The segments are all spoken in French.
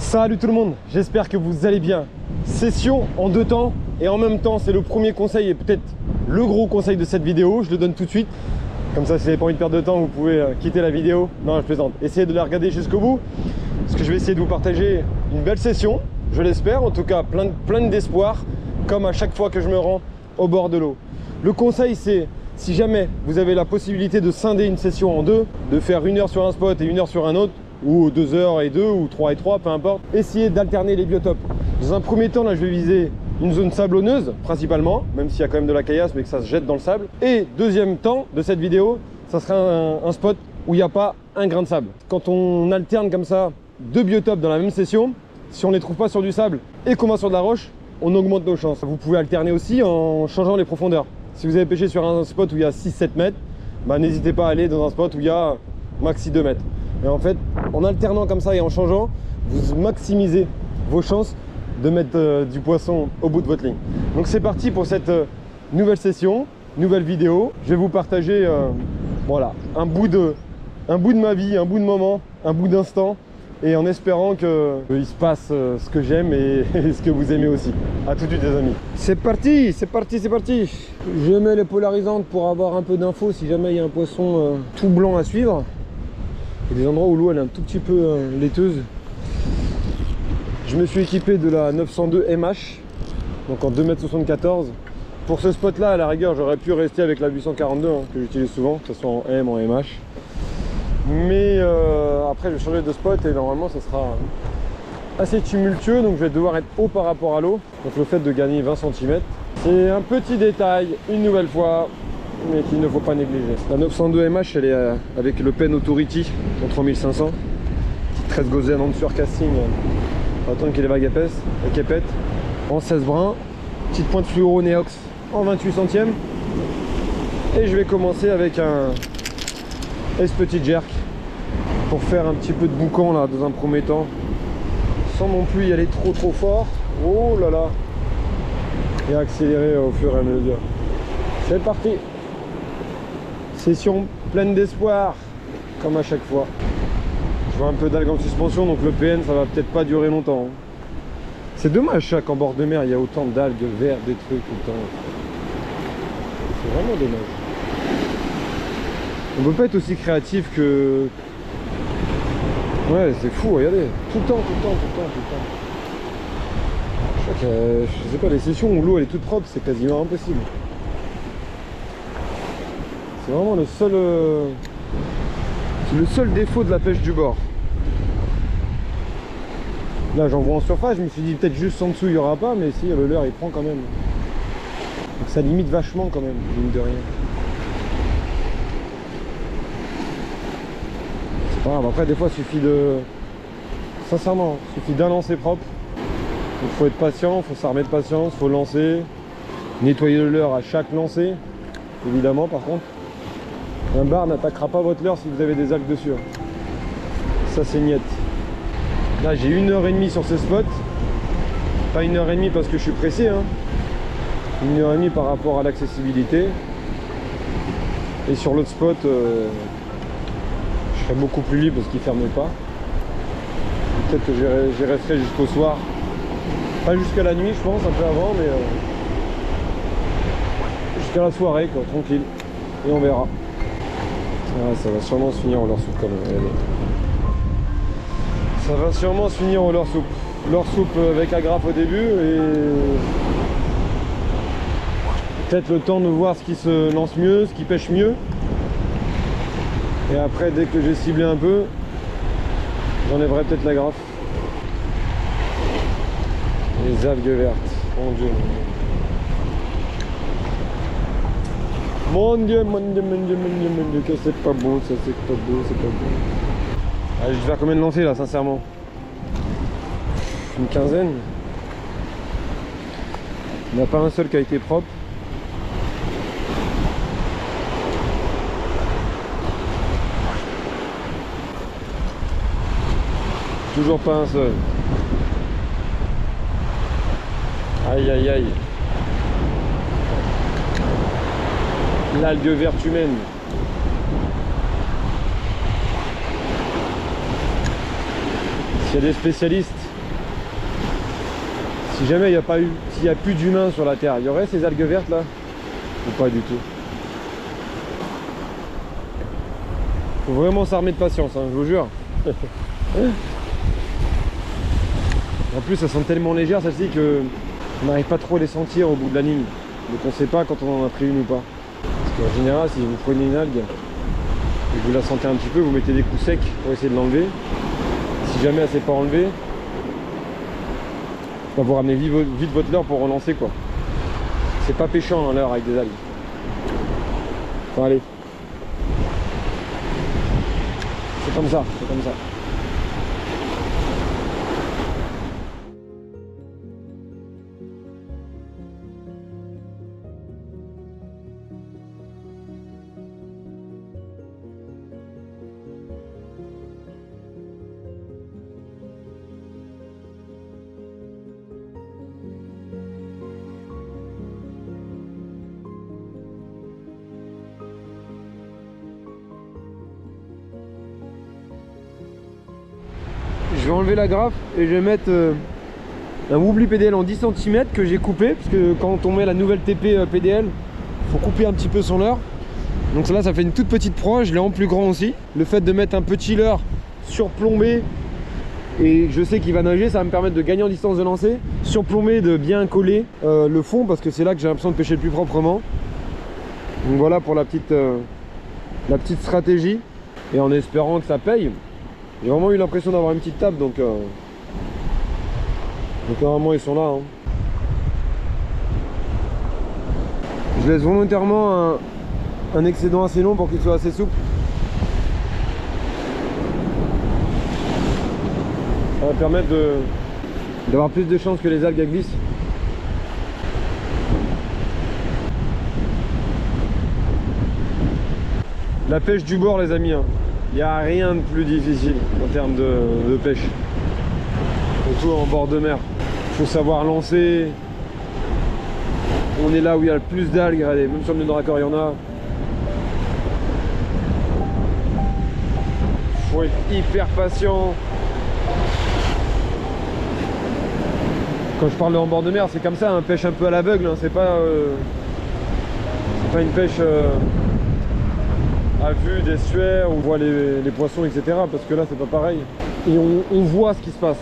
Salut tout le monde, j'espère que vous allez bien. Session en 2 temps et en même temps c'est le premier conseil et peut-être le gros conseil de cette vidéo. Je le donne tout de suite. Comme ça si vous n'avez pas envie de perdre de temps, vous pouvez quitter la vidéo. Non, je plaisante. Essayez de la regarder jusqu'au bout. Parce que je vais essayer de vous partager une belle session, je l'espère. En tout cas plein d'espoir, comme à chaque fois que je me rends au bord de l'eau. Le conseil c'est, si jamais vous avez la possibilité de scinder une session en 2, de faire 1 heure sur un spot et 1 heure sur un autre, ou 2 heures et 2 ou 3 et 3, peu importe, essayez d'alterner les biotopes. Dans un premier temps, là je vais viser une zone sablonneuse principalement, même s'il y a quand même de la caillasse mais que ça se jette dans le sable. Et deuxième temps de cette vidéo, ça sera un spot où il n'y a pas un grain de sable. Quand on alterne comme ça 2 biotopes dans la même session, si on ne les trouve pas sur du sable et qu'on va sur de la roche, on augmente nos chances. Vous pouvez alterner aussi en changeant les profondeurs. Si vous avez pêché sur un spot où il y a 6-7 mètres, bah, n'hésitez pas à aller dans un spot où il y a maxi 2 mètres. Et en fait, en alternant comme ça et en changeant, vous maximisez vos chances de mettre du poisson au bout de votre ligne. Donc c'est parti pour cette nouvelle session, nouvelle vidéo. Je vais vous partager voilà, un bout de ma vie, un bout de moment, un bout d'instant, et en espérant qu'il se passe ce que j'aime et ce que vous aimez aussi. A tout de suite les amis. C'est parti, c'est parti, c'est parti. Je mets les polarisantes pour avoir un peu d'infos si jamais il y a un poisson tout blanc à suivre. Il y a des endroits où l'eau elle est un tout petit peu laiteuse. Je me suis équipé de la 902 MH, donc en 2,74 m. Pour ce spot là, à la rigueur, j'aurais pu rester avec la 842 que j'utilise souvent, que ce soit en M, en MH. Mais après, je vais changer de spot et normalement, ça sera assez tumultueux, donc je vais devoir être haut par rapport à l'eau. Donc le fait de gagner 20 cm, c'est un petit détail, une nouvelle fois, mais qu'il ne faut pas négliger. La 902 MH, elle est avec le Penn Authority en 3500. 13 gozen en dessus casting. Attendre qu'il y ait les vagues épaisses, en 16 brins. Petite pointe fluoro Neox en 28 centièmes. Et je vais commencer avec un S petit jerk pour faire un petit peu de boucan là dans un premier temps, sans non plus y aller trop fort. Oh là là, et accélérer au fur et à mesure. C'est parti. Session pleine d'espoir, comme à chaque fois. Je vois un peu d'algues en suspension, donc le PN ça va peut-être pas durer longtemps. C'est dommage ça qu'en bord de mer il y a autant d'algues vertes, des trucs tout le temps. C'est vraiment dommage. On peut pas être aussi créatif que... Ouais, c'est fou, regardez. Tout le temps. Je crois que, je sais pas, les sessions où l'eau elle est toute propre, c'est quasiment impossible. C'est vraiment le seul défaut de la pêche du bord. Là j'en vois en surface, je me suis dit peut-être juste en dessous il n'y aura pas, mais si le leurre il prend quand même. Donc ça limite vachement quand même, mine de rien. C'est pas grave, après des fois il suffit de... Sincèrement, il suffit d'un lancer propre. Il faut être patient, il faut s'armer de patience, il faut lancer. Nettoyer le leurre à chaque lancer, évidemment par contre. Un bar n'attaquera pas votre leurre si vous avez des algues dessus. Ça c'est niette. Là j'ai 1h30 sur ce spot. Pas 1h30 parce que je suis pressé, hein. 1h30 par rapport à l'accessibilité. Et sur l'autre spot, je serai beaucoup plus libre parce qu'il ne ferme pas. Peut-être que j'y resterai jusqu'au soir. Pas jusqu'à la nuit je pense, un peu avant, mais jusqu'à la soirée quoi, tranquille. Et on verra. Ah, ça va sûrement se finir en leurre soupe quand même. Regardez. Ça va sûrement se finir en leurre soupe. Leurre soupe avec agrafe au début et peut-être le temps de voir ce qui se lance mieux, ce qui pêche mieux. Et après, dès que j'ai ciblé un peu, j'enlèverai peut-être l'agrafe. Les algues vertes. Mon Dieu. Mon Dieu, que c'est pas beau, ça c'est pas beau, c'est pas beau. Allez, je vais faire combien de lancers là, sincèrement? Une quinzaine. Il n'y a pas un seul qui a été propre. Toujours pas un seul. Aïe aïe aïe. L'algue verte humaine. S'il y a des spécialistes Si jamais il n'y a pas eu, s'il n'y a plus d'humains sur la terre, il y aurait ces algues vertes là? Ou pas du tout? Faut vraiment s'armer de patience, hein, je vous jure. En plus, elles sont tellement légères celles-ci que on n'arrive pas trop à les sentir au bout de la ligne. Donc on ne sait pas quand on en a pris une ou pas. Parce qu'en général, si vous prenez une algue et que vous la sentez un petit peu, vous mettez des coups secs pour essayer de l'enlever. Si jamais elle ne s'est pas enlevée, vous ramenez vite votre leurre pour relancer quoi. C'est pas péchant hein, leurre avec des algues. Bon allez. C'est comme ça, c'est comme ça. Je vais enlever la graffe et je vais mettre un Wobbly PDL en 10 cm que j'ai coupé, parce que quand on met la nouvelle TP PDL, il faut couper un petit peu son leurre. Donc là ça fait une toute petite proie, je l'ai en plus grand aussi. Le fait de mettre un petit leurre surplombé, et je sais qu'il va nager, ça va me permettre de gagner en distance de lancer. Surplombé, de bien coller le fond, parce que c'est là que j'ai l'impression de pêcher le plus proprement. Donc voilà pour la petite stratégie, et en espérant que ça paye. J'ai vraiment eu l'impression d'avoir une petite table, donc normalement ils sont là. Hein. Je laisse volontairement un excédent assez long pour qu'il soit assez souple. Ça va permettre d'avoir plus de chances que les algues glissent. La pêche du bord les amis, hein. Il n'y a rien de plus difficile en termes de pêche, surtout en bord de mer. Il faut savoir lancer. On est là où il y a le plus d'algues, regardez, même sur le Nord-Accord il y en a. Il faut être hyper patient. Quand je parle de en bord de mer, c'est comme ça, un pêche un peu à l'aveugle, hein. C'est pas une pêche à vue d'estuaire où on voit les poissons etc, parce que là c'est pas pareil et on voit ce qui se passe,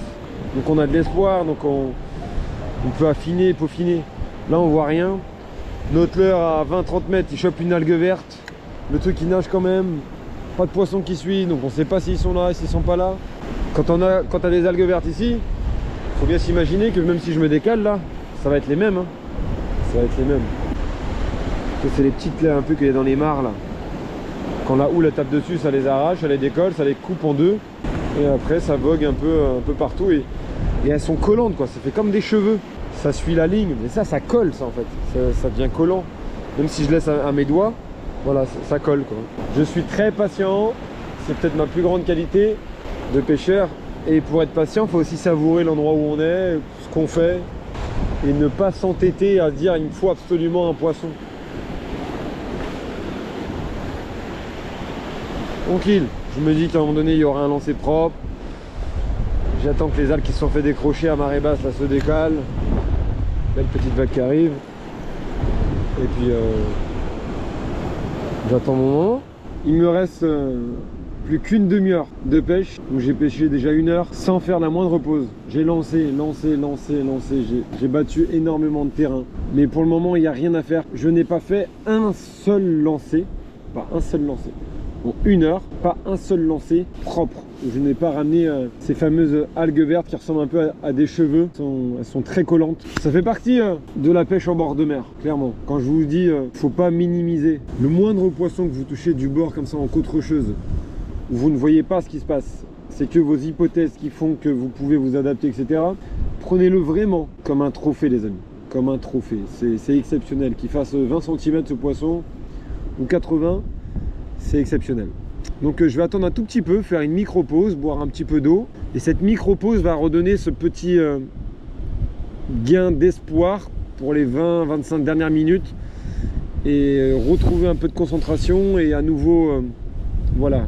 donc on a de l'espoir, donc on peut affiner, peaufiner. Là on voit rien, notre leurre à 20-30 mètres il chope une algue verte, le truc il nage quand même, pas de poisson qui suit, donc on sait pas s'ils sont là, s'ils sont pas là. Quand t'as des algues vertes ici, faut bien s'imaginer que même si je me décale là, ça va être les mêmes, hein. Ça va être les mêmes. C'est les petites là un peu qu'il y a dans les mares là. Quand la houle tape dessus, ça les arrache, ça les décolle, ça les coupe en deux. Et après, ça vogue un peu partout. Et elles sont collantes, quoi. Ça fait comme des cheveux. Ça suit la ligne. Mais ça colle, ça, en fait. Ça devient collant. Même si je laisse à mes doigts, voilà, ça colle, quoi. Je suis très patient. C'est peut-être ma plus grande qualité de pêcheur. Et pour être patient, il faut aussi savourer l'endroit où on est, ce qu'on fait. Et ne pas s'entêter à dire, il me faut absolument un poisson. Tranquille, je me dis qu'à un moment donné il y aura un lancer propre. J'attends que les algues qui se sont fait décrocher à marée basse là se décalent. Belle petite vague qui arrive. Et puis j'attends mon moment. Il me reste plus qu'une demi-heure de pêche où j'ai pêché déjà 1 heure sans faire la moindre pause. J'ai lancé. J'ai battu énormément de terrain. Mais pour le moment il n'y a rien à faire. Je n'ai pas fait un seul lancer. Pas un seul lancer. En 1 heure, pas un seul lancer propre. Je n'ai pas ramené ces fameuses algues vertes qui ressemblent un peu à des cheveux. Elles sont très collantes. Ça fait partie de la pêche en bord de mer, clairement. Quand je vous dis, faut pas minimiser. Le moindre poisson que vous touchez du bord comme ça en côte rocheuse, où vous ne voyez pas ce qui se passe, c'est que vos hypothèses qui font que vous pouvez vous adapter, etc. Prenez-le vraiment comme un trophée, les amis. Comme un trophée. C'est exceptionnel. Qu'il fasse 20 cm ce poisson, ou 80, c'est exceptionnel. Donc je vais attendre un tout petit peu, faire une micro-pause, boire un petit peu d'eau. Et cette micro-pause va redonner ce petit gain d'espoir pour les 20-25 dernières minutes. Et retrouver un peu de concentration et à nouveau, voilà,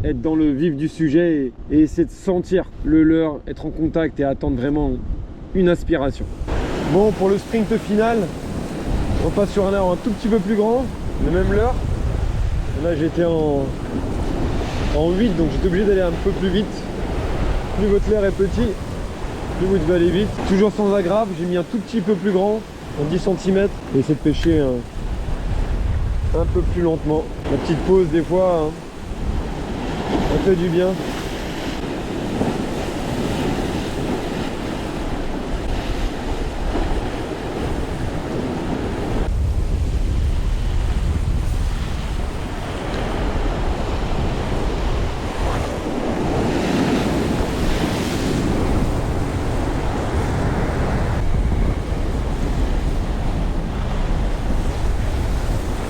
être dans le vif du sujet et essayer de sentir le leurre, être en contact et attendre vraiment une aspiration. Bon, pour le sprint final, on passe sur un air un tout petit peu plus grand, le même leurre. Là j'étais en 8, donc j'étais obligé d'aller un peu plus vite. Plus votre leurre est petit, plus vous devez aller vite. Toujours sans agrafe, j'ai mis un tout petit peu plus grand, en 10 cm. Et essayer de pêcher un peu plus lentement. La petite pause des fois, hein, ça fait du bien.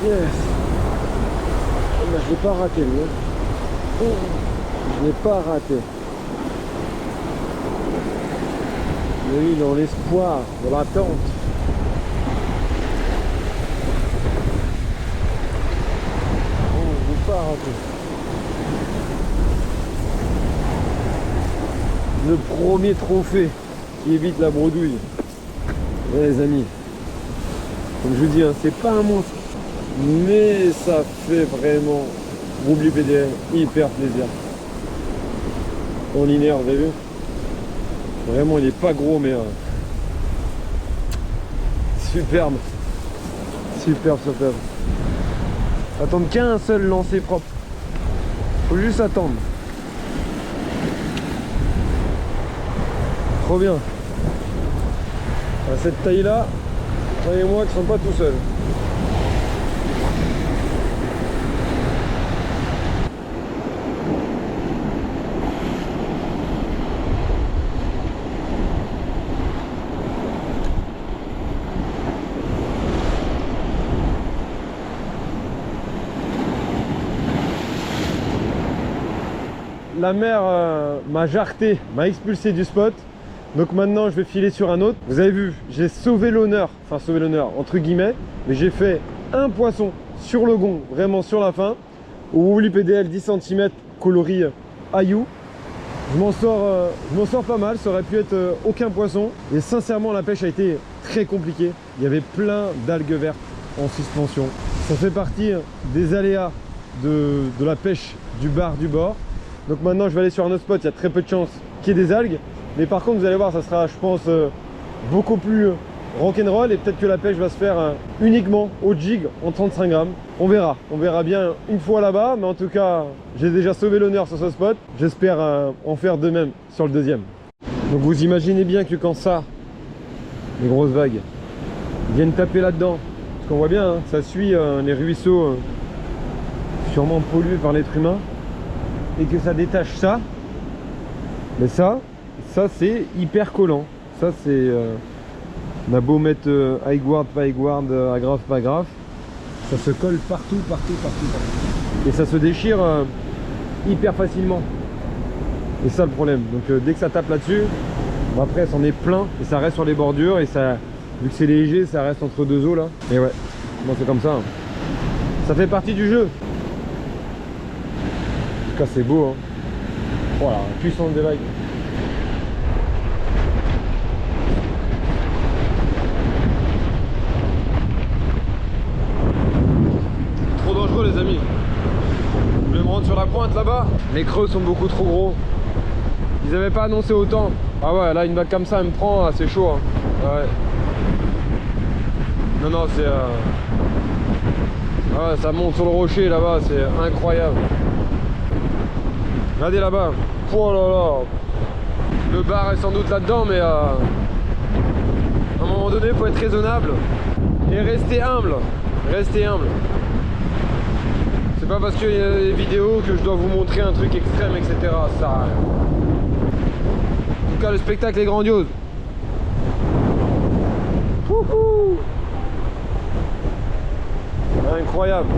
Yes. Oh, bah, je l'ai pas raté, lui. Oh, je l'ai pas raté. Oui, dans l'espoir, dans l'attente. Oh, je l'ai pas raté. Le premier trophée qui évite la bredouille. Ouais, les amis. Comme je vous dis, hein, c'est pas un monstre. Mais ça fait vraiment Wobbly PDL hyper plaisir. En linéaire, vous avez vu? Vraiment, il est pas gros, mais superbe. Superbe, superbe. Attendre qu'un seul lancer propre. Faut juste attendre. Trop bien. À cette taille-là, croyez-moi qu'ils sont pas tout seuls. La mer m'a jarté, m'a expulsé du spot. Donc maintenant je vais filer sur un autre. Vous avez vu, j'ai sauvé l'honneur, enfin sauvé l'honneur entre guillemets, mais j'ai fait un poisson sur le gond, vraiment sur la fin. Au Wobbly PDL 10 cm coloris Ayou. Je m'en sors pas mal, ça aurait pu être aucun poisson. Et sincèrement la pêche a été très compliquée. Il y avait plein d'algues vertes en suspension. Ça fait partie des aléas de la pêche du bar du bord. Donc maintenant je vais aller sur un autre spot, il y a très peu de chances qu'il y ait des algues. Mais par contre vous allez voir, ça sera je pense beaucoup plus rock'n'roll. Et peut-être que la pêche va se faire uniquement au jig en 35 grammes. On verra bien une fois là-bas. Mais en tout cas, j'ai déjà sauvé l'honneur sur ce spot. J'espère en faire de même sur le deuxième. Donc vous imaginez bien que quand ça, les grosses vagues, viennent taper là-dedans. Parce qu'on voit bien, hein, ça suit les ruisseaux sûrement pollués par l'être humain. Et que ça détache ça, mais ça c'est hyper collant. Ça c'est on a beau mettre high guard, pas high guard, agrafe, pas agrafe, ça se colle partout. Et ça se déchire hyper facilement. Et ça le problème. Donc dès que ça tape là-dessus, bon, après c'en est plein et ça reste sur les bordures. Et ça, vu que c'est léger, ça reste entre deux eaux là. Et ouais, bon, c'est comme ça. Ça fait partie du jeu. En tout cas c'est beau, hein. Voilà, la puissance des vagues. Trop dangereux les amis. Je vais me rendre sur la pointe là-bas. Les creux sont beaucoup trop gros. Ils n'avaient pas annoncé autant. Ah ouais, là une vague comme ça elle me prend, c'est chaud, hein. Ouais. Non c'est ah ouais, ça monte sur le rocher là-bas, c'est incroyable. Regardez là-bas. Oh là là. Le bar est sans doute là-dedans, mais à un moment donné, il faut être raisonnable et rester humble. Rester humble. C'est pas parce qu'il y a des vidéos que je dois vous montrer un truc extrême, etc. Ça sert à rien. En tout cas, le spectacle est grandiose. Wouhou. Incroyable.